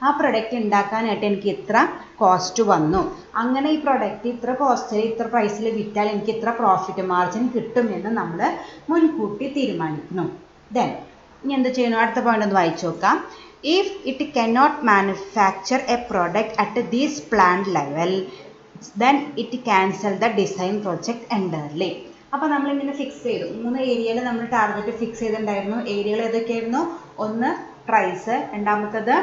ആ പ്രൊഡക്റ്റ് ഉണ്ടാക്കാനായിട്ട് എനിക്ക് ഇത്ര കോസ്റ്റ് വന്നു, അങ്ങനെ ഈ പ്രൊഡക്റ്റ് ഇത്ര കോസ്റ്റിൽ ഇത്ര പ്രൈസിൽ വിറ്റാൽ എനിക്ക് ഇത്ര പ്രോഫിറ്റ് മാർജിൻ കിട്ടുമെന്ന് നമ്മൾ മുൻകൂട്ടി തീരുമാനിക്കുന്നു. ദെൻ ഇനി എന്ത് ചെയ്യണം? അടുത്ത പോയിന്റ് ഒന്ന് വായിച്ചു നോക്കാം. If it cannot manufacture a product at this planned level, then it cancel the design project entirely. അപ്പോൾ നമ്മളിങ്ങനെ ഫിക്സ് ചെയ്തു, 3 ഏരിയയിൽ നമ്മൾ ടാർഗറ്റ് ഫിക്സ് ചെയ്തിട്ടുണ്ടായിരുന്നു. ഏരിയകൾ ഏതൊക്കെയായിരുന്നു? ഒന്ന് പ്രൈസ്, രണ്ടാമത്തത്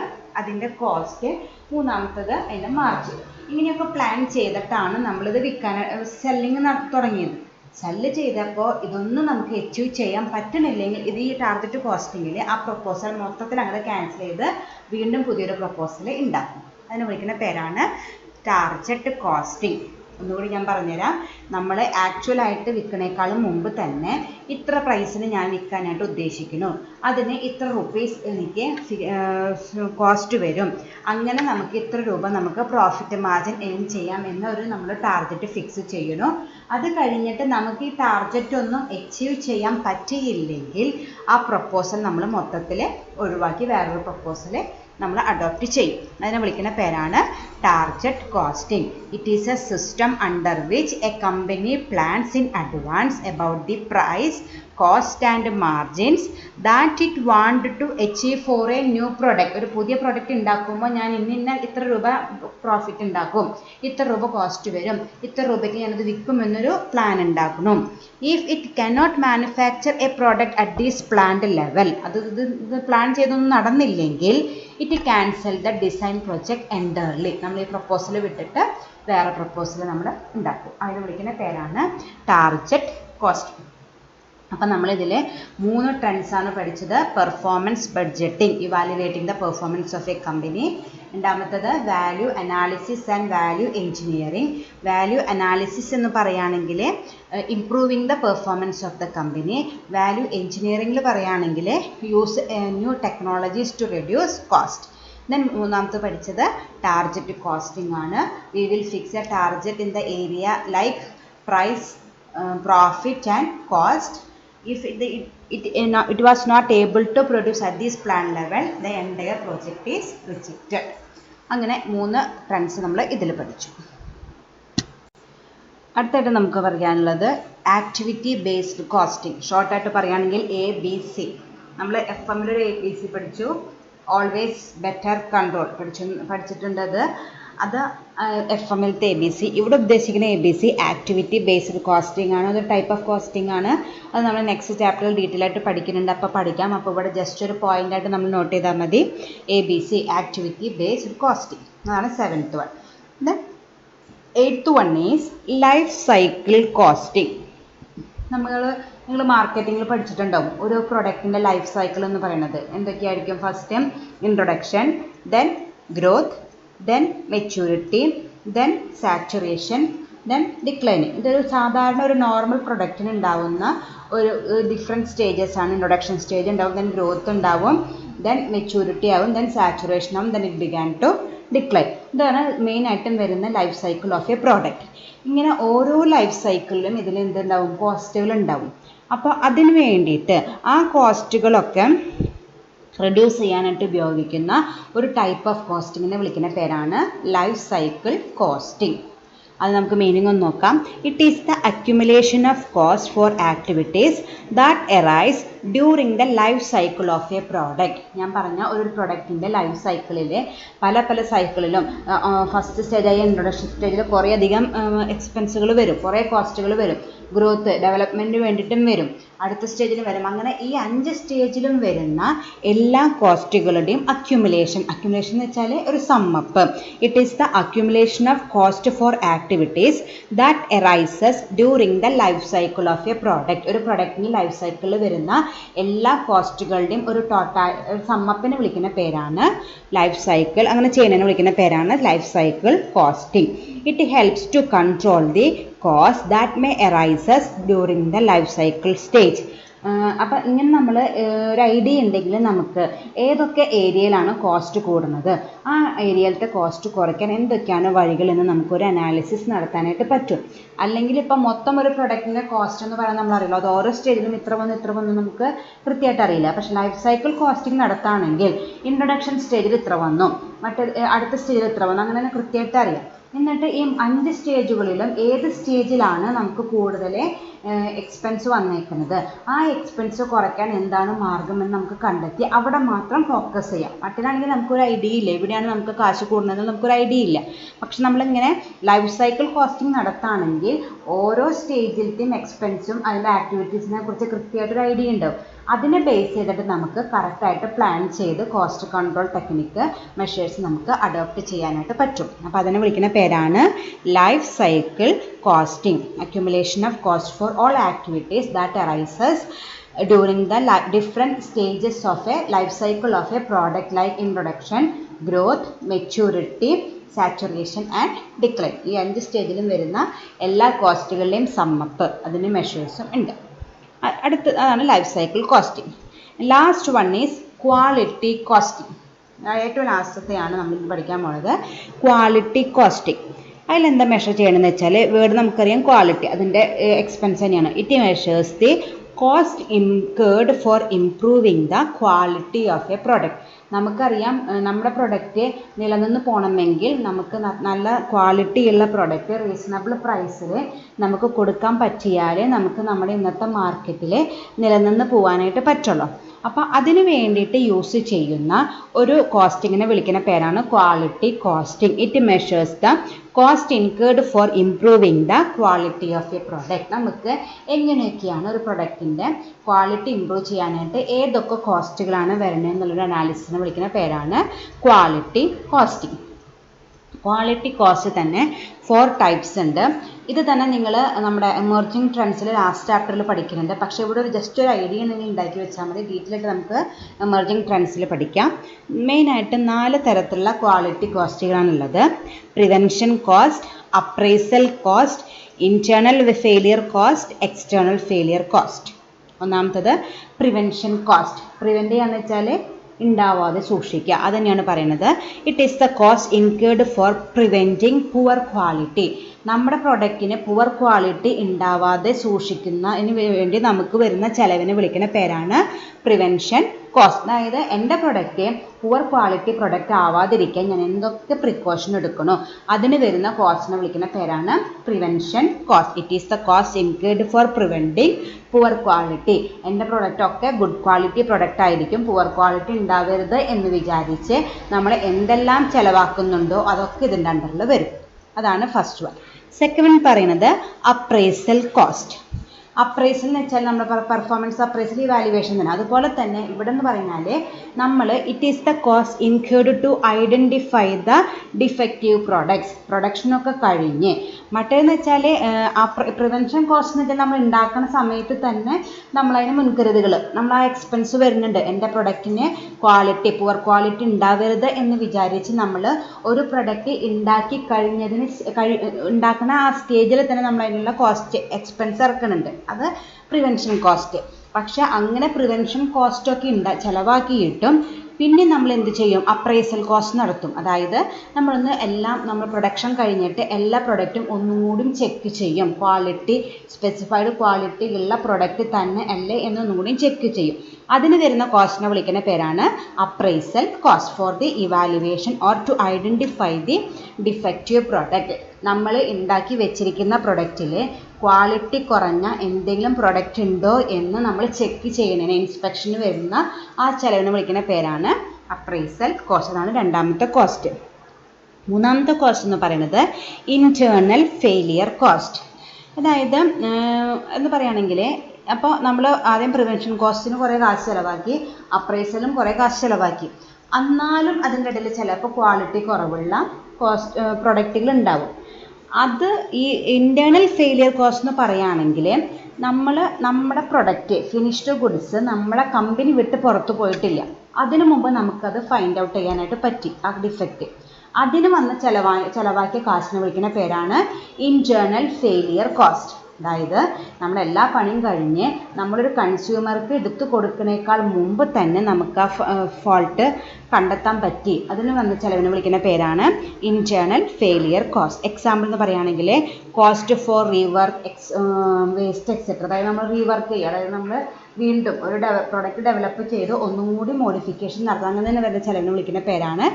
അതിൻ്റെ കോസ്റ്റ്, മൂന്നാമത്തത് അതിൻ്റെ മാർജിൻ. ഇങ്ങനെയൊക്കെ പ്ലാൻ ചെയ്തിട്ടാണ് നമ്മളിത് സെല്ലിങ് തുടങ്ങിയത്. സെല്ല് ചെയ്തപ്പോൾ ഇതൊന്നും നമുക്ക് അച്ചീവ് ചെയ്യാൻ പറ്റണില്ലെങ്കിൽ ഇത് ഈ ടാർഗറ്റ് കോസ്റ്റിങ്ങിൽ ആ പ്രൊപ്പോസൽ മൊത്തത്തിൽ അങ്ങനെ ക്യാൻസൽ ചെയ്ത് വീണ്ടും പുതിയൊരു പ്രൊപ്പോസൽ ഉണ്ടാക്കും. അതിന് വിളിക്കുന്ന പേരാണ് ടാർഗറ്റ് കോസ്റ്റിംഗ്. ഒന്നുകൂടി ഞാൻ പറഞ്ഞുതരാം. നമ്മൾ ആക്ച്വലായിട്ട് വിൽക്കണേക്കാളും മുമ്പ് തന്നെ ഇത്ര പ്രൈസിന് ഞാൻ വിൽക്കാനായിട്ട് ഉദ്ദേശിക്കുന്നു, അതിന് ഇത്ര റുപ്പീസ് എനിക്ക് കോസ്റ്റ് വരും, അങ്ങനെ നമുക്ക് ഇത്ര രൂപ നമുക്ക് പ്രോഫിറ്റ് മാർജിൻ ഏൺ ചെയ്യാം എന്നൊരു നമ്മൾ ടാർഗറ്റ് ഫിക്സ് ചെയ്യണം. അത് കഴിഞ്ഞിട്ട് നമുക്ക് ഈ ടാർഗറ്റ് ഒന്നും അച്ചീവ് ചെയ്യാൻ പറ്റിയില്ലെങ്കിൽ ആ പ്രൊപ്പോസൽ നമ്മൾ മൊത്തത്തിൽ ഒഴിവാക്കി വേറൊരു പ്രൊപ്പോസൽ നമ്മൾ അഡോപ്റ്റ് ചെയ്യും. അതിനെ വിളിക്കുന്ന പേരാണ് target costing. It is a system under which a company plans in advance about the price, cost and margins that it want to achieve for a new product. ഒരു പുതിയ പ്രൊഡക്റ്റ് ഉണ്ടാക്കുമ്പോൾ ഞാൻ ഇന്ന ഇത്ര രൂപ പ്രോഫിറ്റ് ഉണ്ടാക്കും, ഇത്ര രൂപ കോസ്റ്റ് വരും, ഇത്ര രൂപയ്ക്ക് ഞാനത് വിൽക്കും എന്നൊരു പ്ലാൻ ഉണ്ടാക്കണം. If it cannot manufacture a product at these planned level, ഇത് പ്ലാൻ ചെയ്തൊന്നും നടന്നില്ലെങ്കിൽ it cancel the design project entirely. നമ്മൾ ഈ പ്രൊപ്പോസൽ വിട്ടിട്ട് വേറെ പ്രൊപ്പോസൽ നമ്മൾ ഉണ്ടാക്കും. അതിന് വിളിക്കുന്ന പേരാണ് ടാർഗറ്റ് കോസ്റ്റ്. അപ്പം നമ്മളിതിൽ 3 ട്രെൻഡ്സാണ് പഠിച്ചത്. Performance budgeting, evaluating the performance of a company. രണ്ടാമത്തത് value analysis and value engineering. Value analysis എന്ന് പറയുകയാണെങ്കിൽ improving the performance of the company. Value എഞ്ചിനീയറിംഗിൽ പറയുകയാണെങ്കിൽ use new technologies to reduce cost. Then മൂന്നാമത്തെ പഠിച്ചത് ടാർഗറ്റ് കോസ്റ്റിംഗ് ആണ്. We will fix a target in the area like price, profit and cost. If it was not able to produce at this plan level, the entire project is rejected. അങ്ങനെ 3 trends നമ്മൾ ഇതിൽ പഠിച്ചു. അടുത്തായിട്ട് നമുക്ക് പറയാനുള്ളത് activity based costing. ഷോർട്ടായിട്ട് പറയുകയാണെങ്കിൽ ABC. നമ്മൾ FM ഒരു ABC പഠിച്ചു. ഓൾവേസ് ബെറ്റർ കൺട്രോൾ പഠിച്ചിട്ടുണ്ട്. അത് FM-ലത്തെ ABC. ഇവിടെ ഉദ്ദേശിക്കുന്ന ABC ആക്ടിവിറ്റി ബേസ്ഡ് കോസ്റ്റിംഗ് ആണ്. അതൊരു ടൈപ്പ് ഓഫ് കോസ്റ്റിംഗ് ആണ്. അത് നമ്മൾ നെക്സ്റ്റ് ചാപ്റ്ററിൽ ഡീറ്റെയിൽ ആയിട്ട് പഠിക്കുന്നുണ്ട്, അപ്പോൾ പഠിക്കാം. അപ്പോൾ ഇവിടെ ജസ്റ്റ് ഒരു പോയിൻ്റായിട്ട് നമ്മൾ നോട്ട് ചെയ്താൽ മതി. ABC ആക്ടിവിറ്റി ബേസ്ഡ് കോസ്റ്റിംഗ്, അതാണ് 7th one. Then 8th one is life cycle costing. നിങ്ങൾ മാർക്കറ്റിങ്ങിൽ പഠിച്ചിട്ടുണ്ടാവും ഒരു പ്രൊഡക്റ്റിൻ്റെ ലൈഫ് സൈക്കിൾ എന്ന് പറയുന്നത് എന്തൊക്കെയായിരിക്കും. First introduction, then growth, then maturity, then saturation, then declining. ഇതൊരു സാധാരണ ഒരു നോർമൽ പ്രൊഡക്റ്റിന് ഉണ്ടാവുന്ന ഒരു ഡിഫറെൻറ്റ് സ്റ്റേജസ് ആണ്. ഇൻട്രൊഡക്ഷൻ സ്റ്റേജ് ഉണ്ടാവും, ദെൻ ഗ്രോത്ത് ഉണ്ടാവും, ദെൻ മെച്യൂരിറ്റി ആവും, ദെൻ സാച്ചുറേഷൻ ആവും, then it began to decline. ഇതാണ് മെയിനായിട്ടും വരുന്ന life cycle of a product. ഇങ്ങനെ ഓരോ ലൈഫ് സൈക്കിളിലും ഇതിൽ എന്തുണ്ടാവും, കോസ്റ്റുകൾ ഉണ്ടാവും. അപ്പോൾ അതിന് വേണ്ടിയിട്ട് ആ കോസ്റ്റുകളൊക്കെ റെഡ്യൂസ് ചെയ്യാനായിട്ട് ഉപയോഗിക്കുന്ന ഒരു ടൈപ്പ് ഓഫ് കോസ്റ്റിങ്ങിനെ വിളിക്കുന്ന പേരാണ് ലൈഫ് സൈക്കിൾ കോസ്റ്റിംഗ്. അത് നമുക്ക് മീനിങ് ഒന്ന് നോക്കാം. It is the accumulation of cost for activities that arise during the life cycle of a product. ഞാൻ പറഞ്ഞ ഒരു പ്രൊഡക്റ്റിൻ്റെ ലൈഫ് സൈക്കിളിൽ പല സൈക്കിളിലും ഫസ്റ്റ് സ്റ്റേജായ ഇൻട്രൊഡക്ഷൻ സ്റ്റേജിൽ കുറേ അധികം എക്സ്പെൻസുകൾ വരും, കുറേ കോസ്റ്റുകൾ വരും. ഗ്രോത്ത് ഡെവലപ്മെൻറ്റിന് വേണ്ടിയിട്ടും വരും, അടുത്ത സ്റ്റേജിൽ വരും. അങ്ങനെ ഈ 5 സ്റ്റേജിലും വരുന്ന എല്ലാ കോസ്റ്റുകളുടെയും അക്യുമുലേഷൻ എന്ന് വെച്ചാൽ ഒരു sum up. It is the accumulation of cost for activities that arises during the life cycle of a product. ഒരു പ്രൊഡക്റ്റിൻ്റെ ലൈഫ് സൈക്കിളിൽ വരുന്ന എല്ലാ കോസ്റ്റുകളുടെയും ഒരു സമ്മപ്പിനെ വിളിക്കുന്ന പേരാണ് ലൈഫ് സൈക്കിൾ. അങ്ങനെ ചെയ്യുന്നതിനെ വിളിക്കുന്ന പേരാണ് life cycle costing. It helps to control the cost that may arises during the life cycle stage. അപ്പോൾ ഇങ്ങനെ നമ്മൾ ഒരു ഐഡിയ ഉണ്ടെങ്കിൽ നമുക്ക് ഏതൊക്കെ ഏരിയയിലാണ് കോസ്റ്റ് കൂടുന്നത്, ആ ഏരിയയിലത്തെ കോസ്റ്റ് കുറയ്ക്കാൻ എന്തൊക്കെയാണ് വഴികളെന്ന് നമുക്കൊരു അനാലിസിസ് നടത്താനായിട്ട് പറ്റും. അല്ലെങ്കിൽ ഇപ്പം മൊത്തം ഒരു പ്രൊഡക്റ്റിൻ്റെ കോസ്റ്റ് എന്ന് പറയാൻ നമ്മൾ അറിയില്ല, അത് ഓരോ സ്റ്റേജിലും ഇത്ര വന്ന് നമുക്ക് കൃത്യമായിട്ട് അറിയില്ല. പക്ഷേ ലൈഫ് സൈക്കിൾ കോസ്റ്റിംഗ് നടത്തുകയാണെങ്കിൽ ഇൻട്രൊഡക്ഷൻ സ്റ്റേജിൽ ഇത്ര വന്നു, അടുത്ത സ്റ്റേജിൽ ഇത്ര വന്നു, അങ്ങനെ കൃത്യമായിട്ട് അറിയാം. എന്നിട്ട് ഈ 5 സ്റ്റേജുകളിലും ഏത് സ്റ്റേജിലാണ് നമുക്ക് കൂടുതൽ എക്സ്പെൻസ് വന്നേക്കുന്നത്, ആ എക്സ്പെൻസ് കുറയ്ക്കാൻ എന്താണ് മാർഗമെന്ന് നമുക്ക് കണ്ടെത്തി അവിടെ മാത്രം ഫോക്കസ് ചെയ്യാം. മറ്റേതാണെങ്കിൽ നമുക്കൊരു ഐഡിയ ഇല്ല, എവിടെയാണ് നമുക്ക് കാശ് കൂടുന്നത് നമുക്കൊരു ഐഡിയ ഇല്ല. പക്ഷെ നമ്മളിങ്ങനെ ലൈഫ് സൈക്കിൾ കോസ്റ്റിംഗ് നടത്തുകയാണെങ്കിൽ ഓരോ സ്റ്റേജിലത്തെയും എക്സ്പെൻസും അതിൻ്റെ ആക്ടിവിറ്റീസിനെ കുറിച്ച് കൃത്യമായിട്ടൊരു ഐഡിയ ഉണ്ടാവും. അതിനെ ബേസ് ചെയ്തിട്ട് നമുക്ക് കറക്റ്റായിട്ട് പ്ലാൻ ചെയ്ത് കോസ്റ്റ് കൺട്രോൾ ടെക്നിക്ക് മെഷേഴ്സ് നമുക്ക് അഡോപ്റ്റ് ചെയ്യാനായിട്ട് പറ്റും. അപ്പോൾ അതിനെ വിളിക്കുന്ന പേരാണ് life cycle costing. Accumulation of cost for all activities that arises during the different stages of a life cycle of a product like introduction, growth, maturity, saturation and decline. ഈ 5 സ്റ്റേജിലും വരുന്ന എല്ലാ കോസ്റ്റുകളുടെയും സമ്മപ്പ് അതിന് മെഷേഴ്സും ഉണ്ട്. അതാണ് life cycle costing. Last one is quality costing. ഏറ്റവും ലാസ്റ്റത്തെയാണ് നമ്മൾ പഠിക്കാൻ പോകുന്നത്, ക്വാളിറ്റി കോസ്റ്റിംഗ്. അതിലെന്താ മെഷർ ചെയ്യണമെന്ന് വെച്ചാൽ, വേർഡ് നമുക്കറിയാം ക്വാളിറ്റി, അതിൻ്റെ എക്സ്പെൻസ് തന്നെയാണ്. It measures the cost incurred four improving the quality of A product. നമുക്കറിയാം നമ്മുടെ പ്രൊഡക്റ്റ് നിലനിന്ന് പോകണമെങ്കിൽ നമുക്ക് നല്ല ക്വാളിറ്റിയുള്ള പ്രൊഡക്റ്റ് റീസണബിൾ പ്രൈസിൽ നമുക്ക് കൊടുക്കാൻ പറ്റിയാൽ നമുക്ക് നമ്മുടെ ഇന്നത്തെ മാർക്കറ്റിൽ നിലനിന്ന് പോകാനായിട്ട് പറ്റുള്ളൂ. അപ്പോൾ അതിന് വേണ്ടിയിട്ട് യൂസ് ചെയ്യുന്ന ഒരു കോസ്റ്റിങ്ങിനെ വിളിക്കുന്ന പേരാണ് quality costing. It measures the cost incurred four improving the quality of A product. നമുക്ക് എങ്ങനെയൊക്കെയാണ് ഒരു പ്രൊഡക്റ്റിൻ്റെ ക്വാളിറ്റി ഇംപ്രൂവ് ചെയ്യാനായിട്ട് ഏതൊക്കെ കോസ്റ്റുകളാണ് വരുന്നത് എന്നുള്ളൊരു അനാലിസിസിനെ വിളിക്കുന്ന പേരാണ് ക്വാളിറ്റി കോസ്റ്റിംഗ്. ക്വാളിറ്റി കോസ്റ്റ് തന്നെ 4 ടൈപ്സ് ഉണ്ട്. ഇത് തന്നെ നിങ്ങൾ നമ്മുടെ എമർജിങ് ട്രെൻഡ്സിൽ ലാസ്റ്റ് ചാപ്റ്ററിൽ പഠിക്കുന്നുണ്ട്. പക്ഷേ ഇവിടെ ജസ്റ്റ് ഒരു ഐഡിയ നിങ്ങൾ ഉണ്ടാക്കി വെച്ചാൽ മതി. ഡീറ്റെയിൽ ആയിട്ട് നമുക്ക് എമർജിങ് ട്രെൻഡ്സിൽ പഠിക്കാം. മെയിനായിട്ട് 4 തരത്തിലുള്ള ക്വാളിറ്റി കോസ്റ്റുകളാണുള്ളത്. Prevention cost, appraisal cost, internal failure cost, external failure cost. ഒന്നാമത്തത് പ്രിവെൻഷൻ കോസ്റ്റ്. പ്രിവെൻറ്റ് ചെയ്യാന്ന് വെച്ചാൽ ഉണ്ടാവാതെ സൂക്ഷിക്കുക, അത് തന്നെയാണ് പറയുന്നത്. It is the cost incurred for preventing poor quality. നമ്മുടെ പ്രൊഡക്റ്റിന് പുവർ ക്വാളിറ്റി ഉണ്ടാവാതെ സൂക്ഷിക്കുന്നതിന് വേണ്ടി നമുക്ക് വരുന്ന ചിലവിനെ വിളിക്കുന്ന പേരാണ് പ്രിവെൻഷൻ കോസ്റ്റ്. അതായത് എൻ്റെ പ്രൊഡക്റ്റ് പുവർ ക്വാളിറ്റി പ്രൊഡക്റ്റ് ആവാതിരിക്കാൻ ഞാൻ എന്തൊക്കെ പ്രിക്കോഷൻ എടുക്കണോ അതിന് വരുന്ന കോസ്റ്റിനെ വിളിക്കുന്ന പേരാണ് prevention cost. It is the cost incurred for preventing poor quality. എൻ്റെ പ്രൊഡക്റ്റൊക്കെ ഗുഡ് ക്വാളിറ്റി പ്രൊഡക്റ്റ് ആയിരിക്കും, പുവർ ക്വാളിറ്റി ഉണ്ടാവരുത് എന്ന് വിചാരിച്ച് നമ്മൾ എന്തെല്ലാം ചിലവാക്കുന്നുണ്ടോ അതൊക്കെ ഇതിൻ്റെ അണ്ടറിൽ വരും. അതാണ് ഫസ്റ്റ് വൺ. സെക്കൻഡ് വൺ പറയുന്നത് അപ്രൈസൽ കോസ്റ്റ്. അപ്രൈസൽ എന്ന് വെച്ചാൽ നമ്മുടെ പെർഫോമൻസ് അപ്രൈസൽ ഇവാലുവേഷൻ തന്നെ. അതുപോലെ തന്നെ ഇവിടെ എന്ന് പറഞ്ഞാൽ നമ്മൾ it is the cost incurred to identify the defective products. പ്രൊഡക്ഷനൊക്കെ കഴിഞ്ഞ് മറ്റേന്ന് വെച്ചാൽ പ്രിവെൻഷൻ കോസ്റ്റ് എന്ന് വെച്ചാൽ നമ്മൾ ഉണ്ടാക്കുന്ന സമയത്ത് തന്നെ നമ്മളതിന് മുൻകരുതലുകൾ നമ്മൾ ആ എക്സ്പെൻസ് വരുന്നുണ്ട്. എൻ്റെ പ്രൊഡക്റ്റിന് ക്വാളിറ്റി പുവർ ക്വാളിറ്റി ഉണ്ടാവരുത് എന്ന് വിചാരിച്ച് നമ്മൾ ഒരു പ്രൊഡക്റ്റ് ഉണ്ടാക്കി കഴിഞ്ഞതിന് ഉണ്ടാക്കുന്ന ആ സ്റ്റേജിൽ തന്നെ നമ്മൾ അതിനുള്ള കോസ്റ്റ് എക്സ്പെൻസ് ഇറക്കുന്നുണ്ട്. അത് പ്രിവെൻഷൻ കോസ്റ്റ്. പക്ഷെ അങ്ങനെ പ്രിവെൻഷൻ കോസ്റ്റൊക്കെ ചിലവാക്കിയിട്ടും പിന്നെ നമ്മൾ എന്ത് ചെയ്യും, അപ്രൈസൽ കോസ്റ്റ് നടത്തും. അതായത് നമ്മളൊന്ന് എല്ലാം നമ്മൾ പ്രൊഡക്ഷൻ കഴിഞ്ഞിട്ട് എല്ലാ പ്രൊഡക്റ്റും ഒന്നും കൂടി ചെക്ക് ചെയ്യും. ക്വാളിറ്റി സ്പെസിഫൈഡ് ക്വാളിറ്റി ഉള്ള പ്രൊഡക്റ്റ് തന്നെ അല്ലേ എന്നൊന്നും കൂടി ചെക്ക് ചെയ്യും. അതിന് വരുന്ന കോസ്റ്റിനെ വിളിക്കുന്ന പേരാണ് appraisal cost for the evaluation or to identify the defective product. നമ്മൾ ഉണ്ടാക്കി വെച്ചിരിക്കുന്ന പ്രൊഡക്റ്റിൽ ക്വാളിറ്റി കുറഞ്ഞ എന്തെങ്കിലും പ്രൊഡക്റ്റ് ഉണ്ടോ എന്ന് നമ്മൾ ചെക്ക് ചെയ്യുന്നതിന് ഇൻസ്പെക്ഷന് വരുന്ന ആ ചിലവിനെ വിളിക്കുന്ന പേരാണ് അപ്രൈസൽ കോസ്റ്റ്. അതാണ് രണ്ടാമത്തെ കോസ്റ്റ്. മൂന്നാമത്തെ കോസ്റ്റ് എന്ന് പറയുന്നത് ഇൻറ്റേർണൽ ഫെയിലിയർ കോസ്റ്റ്. അതായത് എന്ന് പറയുകയാണെങ്കിൽ അപ്പോൾ നമ്മൾ ആദ്യം പ്രിവെൻഷൻ കോസ്റ്റിന് കുറേ കാശ് ചിലവാക്കി, അപ്രൈസലും കുറേ കാശ് ചിലവാക്കി. എന്നാലും അതിൻ്റെ ഇടയിൽ ചിലപ്പോൾ ക്വാളിറ്റി കുറവുള്ള പ്രൊഡക്റ്റുകൾ ഉണ്ടാവും. അത് ഈ ഇൻറ്റേർണൽ ഫെയിലിയർ കോസ്റ്റ് എന്ന് പറയുകയാണെങ്കിൽ നമ്മുടെ പ്രൊഡക്റ്റ് ഫിനിഷ്ഡ് ഗുഡ്സ് നമ്മളെ കമ്പനി വിട്ട് പുറത്തു പോയിട്ടില്ല. അതിനു മുമ്പ് നമുക്കത് ഫൈൻഡ് ഔട്ട് ചെയ്യാനായിട്ട് പറ്റി ആ ഡിഫക്റ്റ്. അതിന് വന്ന് ചിലവാക്കിയ കാശിനെ വിളിക്കുന്ന പേരാണ് ഇൻറ്റേർണൽ ഫെയിലിയർ കോസ്റ്റ്. അതായത് നമ്മളെല്ലാ പണിയും കഴിഞ്ഞ് നമ്മളൊരു കൺസ്യൂമർക്ക് എടുത്തു കൊടുക്കുന്നേക്കാൾ മുമ്പ് തന്നെ നമുക്ക് ആ ഫോൾട്ട് കണ്ടെത്താൻ പറ്റി. അതിന് വന്ന ചിലവിനെ വിളിക്കുന്ന പേരാണ് ഇൻറ്റേർണൽ ഫെയിലിയർ കോസ്റ്റ്. എക്സാമ്പിൾ എന്ന് പറയുകയാണെങ്കിൽ cost for rework waste etcetera. അതായത് നമ്മൾ റീവർക്ക് ചെയ്യുക, അതായത് നമ്മൾ വീണ്ടും ഒരു പ്രൊഡക്റ്റ് ഡെവലപ്പ് ചെയ്ത് ഒന്നും കൂടി മോഡിഫിക്കേഷൻ നടത്താൻ അങ്ങനെ തന്നെ വരുന്ന ചിലവിനെ വിളിക്കുന്ന പേരാണ്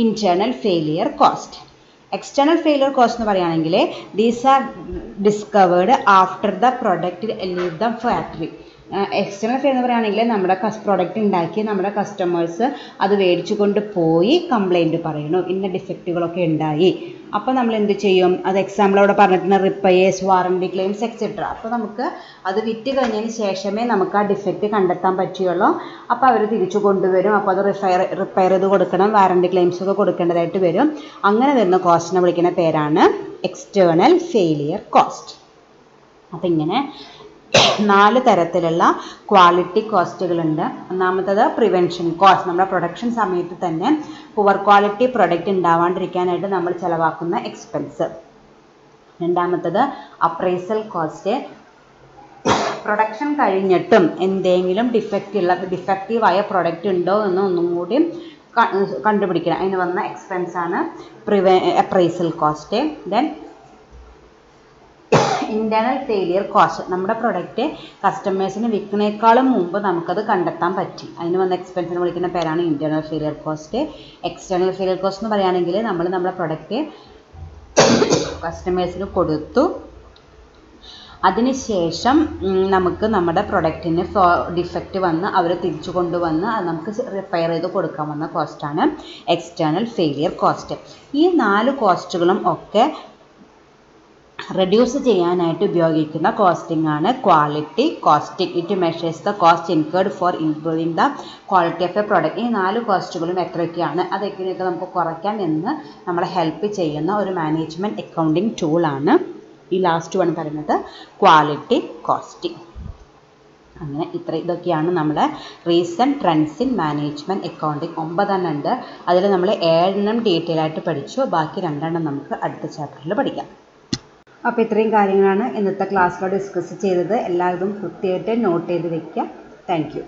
internal failure cost. External failure cost എന്ന് പറയുകയാണെങ്കിൽ these are discovered after the product leave the factory. External failure എന്ന് പറയുകയാണെങ്കിൽ നമ്മുടെ പ്രൊഡക്റ്റ് ഉണ്ടാക്കി നമ്മുടെ കസ്റ്റമേഴ്സ് അത് മേടിച്ചു കൊണ്ട് പോയി കംപ്ലൈൻറ്റ് പറയണു, ഇന്ന ഡിഫക്റ്റുകളൊക്കെ ഉണ്ടായി. അപ്പോൾ നമ്മൾ എന്ത് ചെയ്യും, അത് എക്സാമ്പിൾ അവിടെ പറഞ്ഞിട്ടുണ്ട് റിപ്പയേഴ്സ്, വാറണ്ടി ക്ലെയിംസ് എക്സെട്ര. അപ്പോൾ നമുക്ക് അത് വിറ്റ് കഴിഞ്ഞതിന് ശേഷമേ നമുക്ക് ആ ഡിഫക്റ്റ് കണ്ടെത്താൻ പറ്റുകയുള്ളൂ. അപ്പോൾ അവർ തിരിച്ചു കൊണ്ടുവരും. അപ്പോൾ അത് റിപ്പയർ ചെയ്ത് കൊടുക്കണം, വാറണ്ടി ക്ലെയിംസ് ഒക്കെ കൊടുക്കേണ്ടതായിട്ട് വരും. അങ്ങനെ വരുന്ന കോസ്റ്റിനെ വിളിക്കുന്ന പേരാണ് എക്സ്റ്റേണൽ ഫെയിലിയർ കോസ്റ്റ്. അപ്പം ഇങ്ങനെ 4 തരത്തിലുള്ള ക്വാളിറ്റി കോസ്റ്റുകളുണ്ട്. ഒന്നാമത്തത് പ്രിവെൻഷൻ കോസ്റ്റ്, നമ്മുടെ പ്രൊഡക്ഷൻ സമയത്ത് തന്നെ പുവർ ക്വാളിറ്റി പ്രൊഡക്റ്റ് ഉണ്ടാവാണ്ടിരിക്കാനായിട്ട് നമ്മൾ ചിലവാക്കുന്ന എക്സ്പെൻസ്. രണ്ടാമത്തത് അപ്രൈസൽ കോസ്റ്റ്, പ്രൊഡക്ഷൻ കഴിഞ്ഞിട്ടും എന്തെങ്കിലും ഡിഫക്റ്റീവായ പ്രൊഡക്റ്റ് ഉണ്ടോ എന്ന് ഒന്നും കൂടി കണ്ടുപിടിക്കണം, അതിന് വന്ന എക്സ്പെൻസാണ് appraisal cost. Then internal failure cost, നമ്മുടെ പ്രൊഡക്റ്റ് കസ്റ്റമേഴ്സിന് വിൽക്കുന്നേക്കാളും മുമ്പ് നമുക്കത് കണ്ടെത്താൻ പറ്റി, അതിന് വന്ന എക്സ്പെൻസിന് വിളിക്കുന്ന പേരാണ് internal failure cost. External failure cost എന്ന് പറയുകയാണെങ്കിൽ നമ്മുടെ പ്രൊഡക്റ്റ് കസ്റ്റമേഴ്സിന് കൊടുത്തു, അതിനുശേഷം നമുക്ക് നമ്മുടെ പ്രൊഡക്റ്റിന് ഡിഫക്റ്റ് വന്ന് അവർ തിരിച്ചു കൊണ്ടുവന്ന് അത് നമുക്ക് റിപ്പയർ ചെയ്ത് കൊടുക്കാൻ വന്ന കോസ്റ്റാണ് എക്സ്റ്റേണൽ ഫെയിലിയർ കോസ്റ്റ്. ഈ 4 കോസ്റ്റുകളും ഒക്കെ റെഡ്യൂസ് ചെയ്യാനായിട്ട് ഉപയോഗിക്കുന്ന കോസ്റ്റിംഗ് ആണ് quality costing. It measures the cost incurred four improving the quality of a product. ഈ 4 കോസ്റ്റുകളും എത്രയൊക്കെയാണ്, അതെങ്ങനെയൊക്കെ നമുക്ക് കുറയ്ക്കാം എന്ന് നമ്മളെ ഹെൽപ്പ് ചെയ്യുന്ന ഒരു മാനേജ്മെൻറ്റ് അക്കൗണ്ടിങ് ടൂളാണ് ഈ ലാസ്റ്റ് വൺ പറയുന്നത് ക്വാളിറ്റി കോസ്റ്റിംഗ്. അങ്ങനെ ഇതൊക്കെയാണ് നമ്മുടെ recent trends in management accounting. 9 ഉണ്ട്, അതിൽ നമ്മൾ 7 ഡീറ്റെയിൽ ആയിട്ട് പഠിച്ചു, ബാക്കി 2 നമുക്ക് അടുത്ത ചാപ്റ്ററിൽ പഠിക്കാം. അപ്പോൾ ഇത്രയും കാര്യങ്ങളാണ് ഇന്നത്തെ ക്ലാസ്സിൽ ഡിസ്കസ് ചെയ്തത്. എല്ലാവരും കൃത്യമായിട്ട് നോട്ട് ചെയ്ത് വയ്ക്കുക. Thank you.